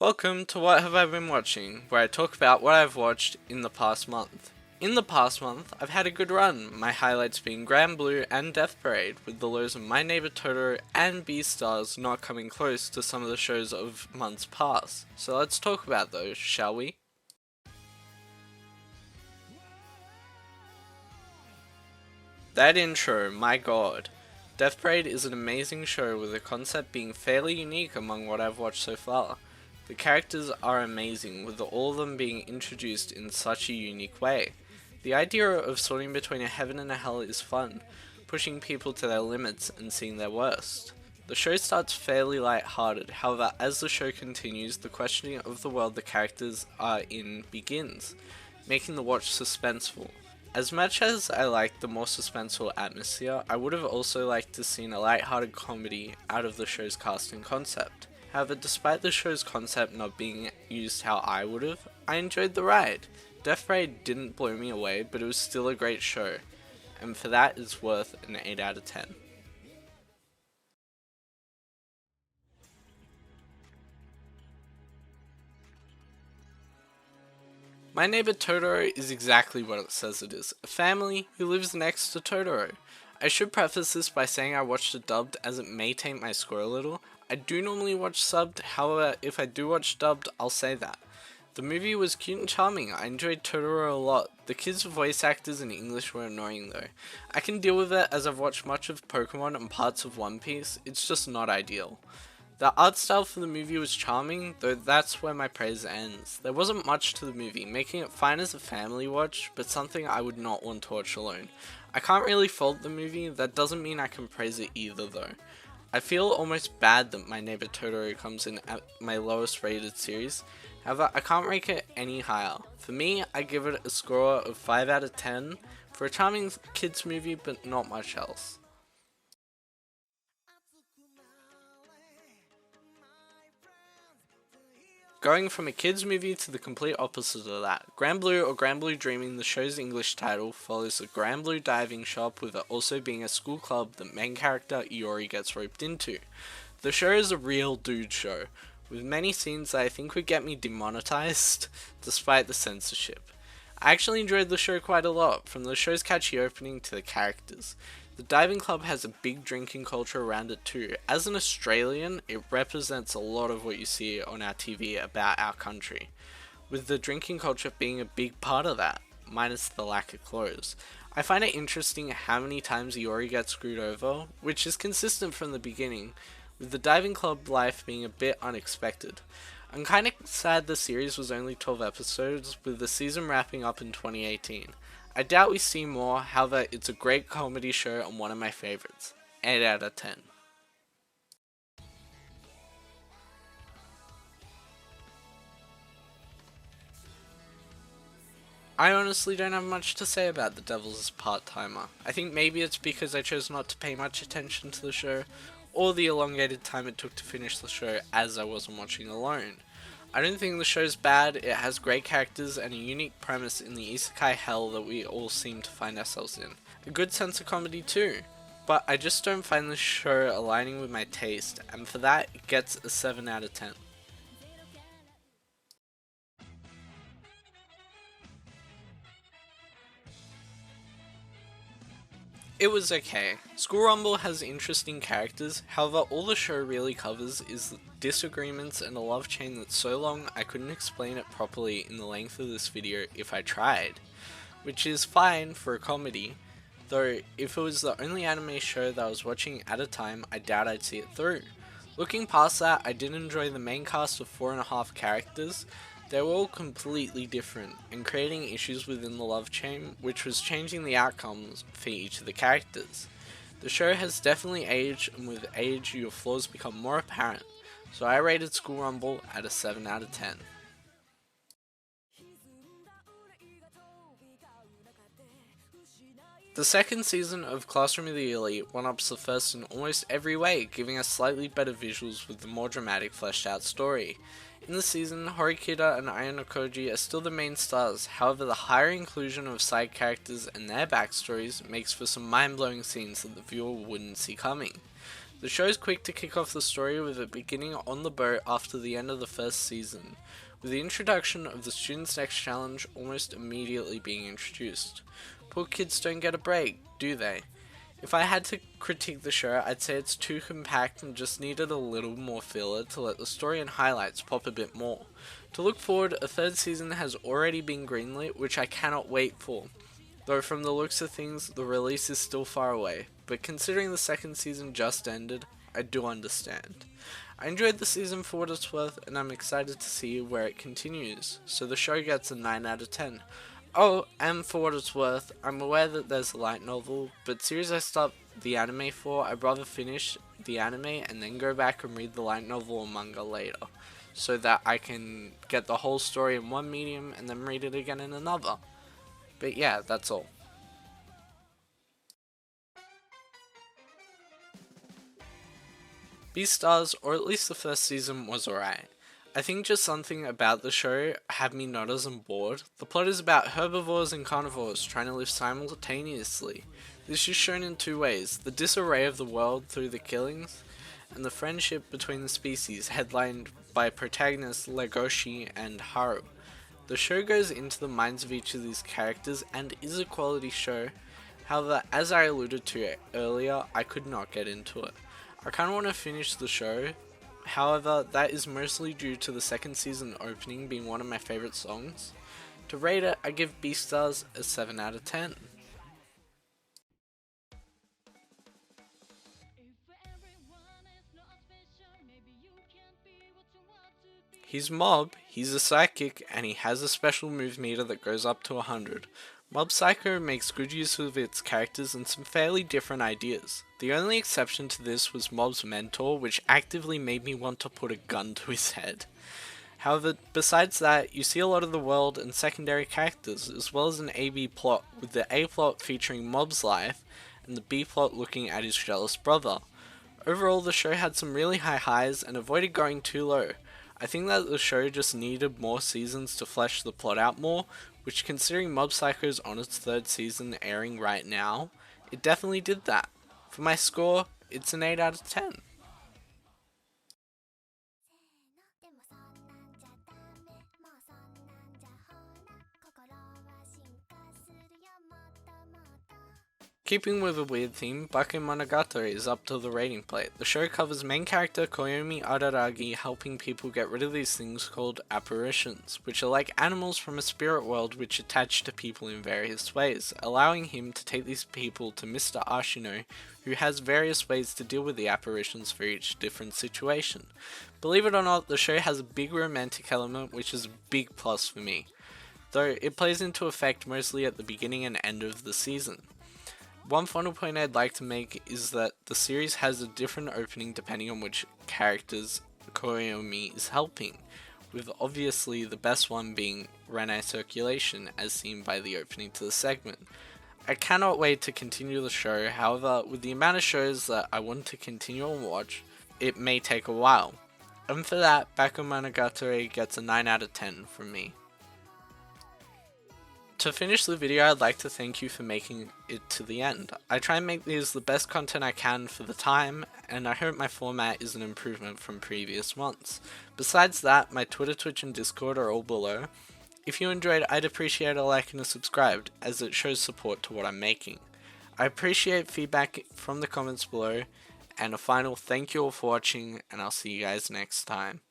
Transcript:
Welcome to What Have I Been Watching, where I talk about what I've watched in the past month. In the past month, I've had a good run, my highlights being Granblue and Death Parade, with the lows of My Neighbor Totoro and Beastars not coming close to some of the shows of months past. So let's talk about those, shall we? That intro, my god. Death Parade is an amazing show with the concept being fairly unique among what I've watched so far. The characters are amazing, with all of them being introduced in such a unique way. The idea of sorting between a heaven and a hell is fun, pushing people to their limits and seeing their worst. The show starts fairly light-hearted, however as the show continues, the questioning of the world the characters are in begins, making the watch suspenseful. As much as I liked the more suspenseful atmosphere, I would have also liked to see a light-hearted comedy out of the show's cast and concept. However, despite the show's concept not being used how I would have, I enjoyed the ride. Death Parade didn't blow me away, but it was still a great show, and for that it's worth an 8 out of 10. My Neighbor Totoro is exactly what it says it is, a family who lives next to Totoro. I should preface this by saying I watched it dubbed as it may taint my score a little. I do normally watch subbed, however if I do watch dubbed, I'll say that. The movie was cute and charming, I enjoyed Totoro a lot. The kids' voice actors in English were annoying though. I can deal with it as I've watched much of Pokemon and parts of One Piece, it's just not ideal. The art style for the movie was charming, though that's where my praise ends. There wasn't much to the movie, making it fine as a family watch, but something I would not want to watch alone. I can't really fault the movie, that doesn't mean I can praise it either though. I feel almost bad that My Neighbor Totoro comes in at my lowest rated series, however I can't rank it any higher. For me, I give it a score of 5 out of 10, for a charming kids movie but not much else. Going from a kids movie to the complete opposite of that, Granblue or Granblue Dreaming, the show's English title, follows a Granblue diving shop with it also being a school club that main character Iori gets roped into. The show is a real dude show, with many scenes that I think would get me demonetized, despite the censorship. I actually enjoyed the show quite a lot, from the show's catchy opening to the characters. The diving club has a big drinking culture around it too. As an Australian, it represents a lot of what you see on our TV about our country, with the drinking culture being a big part of that, minus the lack of clothes. I find it interesting how many times Iori gets screwed over, which is consistent from the beginning, with the diving club life being a bit unexpected. I'm kinda sad the series was only 12 episodes, with the season wrapping up in 2018. I doubt we see more, however it's a great comedy show and one of my favorites. 8 out of 10. I honestly don't have much to say about The Devil's Part-Timer. I think maybe it's because I chose not to pay much attention to the show, or the elongated time it took to finish the show as I wasn't watching alone. I don't think the show's bad, it has great characters and a unique premise in the isekai hell that we all seem to find ourselves in. A good sense of comedy too, but I just don't find the show aligning with my taste, and for that it gets a 7 out of 10. It was okay. School Rumble has interesting characters, however all the show really covers is disagreements and a love chain that's so long I couldn't explain it properly in the length of this video if I tried. Which is fine for a comedy, though if it was the only anime show that I was watching at a time, I doubt I'd see it through. Looking past that, I did enjoy the main cast of 4.5 characters. They were all completely different, and creating issues within the love chain, which was changing the outcomes for each of the characters. The show has definitely aged, and with age your flaws become more apparent, so I rated School Rumble at a 7 out of 10. The second season of Classroom of the Elite one-ups the first in almost every way, giving us slightly better visuals with the more dramatic fleshed out story. In the season, Horikita and Ayano Koji are still the main stars, however the higher inclusion of side characters and their backstories makes for some mind-blowing scenes that the viewer wouldn't see coming. The show is quick to kick off the story with it beginning on the boat after the end of the first season, with the introduction of the Students Next Challenge almost immediately being introduced. Poor kids don't get a break, do they? If I had to critique the show, I'd say it's too compact and just needed a little more filler to let the story and highlights pop a bit more. To look forward, a third season has already been greenlit, which I cannot wait for. Though from the looks of things, the release is still far away, but considering the second season just ended, I do understand. I enjoyed the season for what it's worth, and I'm excited to see where it continues, so the show gets a 9 out of 10. Oh, and for what it's worth, I'm aware that there's a light novel, but series I start the anime for, I'd rather finish the anime and then go back and read the light novel or manga later, so that I can get the whole story in one medium and then read it again in another. But yeah, that's all. Beastars, or at least the first season, was alright. I think just something about the show had me not as on board. The plot is about herbivores and carnivores trying to live simultaneously. This is shown in two ways: the disarray of the world through the killings, and the friendship between the species, headlined by protagonists Legoshi and Haru. The show goes into the minds of each of these characters and is a quality show. However, as I alluded to earlier, I could not get into it. I kinda want to finish the show. However, that is mostly due to the second season opening being one of my favorite songs. To rate it, I give Beastars a 7 out of 10. He's Mob, he's a psychic, and he has a special move meter that goes up to 100. Mob Psycho makes good use of its characters and some fairly different ideas. The only exception to this was Mob's mentor, which actively made me want to put a gun to his head. However, besides that, you see a lot of the world and secondary characters, as well as an A-B plot, with the A plot featuring Mob's life, and the B plot looking at his jealous brother. Overall, the show had some really high highs and avoided going too low. I think that the show just needed more seasons to flesh the plot out more, which, considering Mob Psycho's on its third season airing right now, it definitely did that. For my score, it's an 8 out of 10. Keeping with a weird theme, Bakemonogatari is up to the rating plate. The show covers main character Koyomi Araragi helping people get rid of these things called apparitions, which are like animals from a spirit world which attach to people in various ways, allowing him to take these people to Mr. Ashino, who has various ways to deal with the apparitions for each different situation. Believe it or not, the show has a big romantic element, which is a big plus for me, though it plays into effect mostly at the beginning and end of the season. One final point I'd like to make is that the series has a different opening depending on which characters Koyomi is helping, with obviously the best one being Renai Circulation as seen by the opening to the segment. I cannot wait to continue the show, however, with the amount of shows that I want to continue and watch, it may take a while. And for that, Bakemonogatari gets a 9 out of 10 from me. To finish the video, I'd like to thank you for making it to the end. I try and make these the best content I can for the time, and I hope my format is an improvement from previous ones. Besides that, my Twitter, Twitch, and Discord are all below. If you enjoyed, I'd appreciate a like and a subscribe, as it shows support to what I'm making. I appreciate feedback from the comments below, and a final thank you all for watching, and I'll see you guys next time.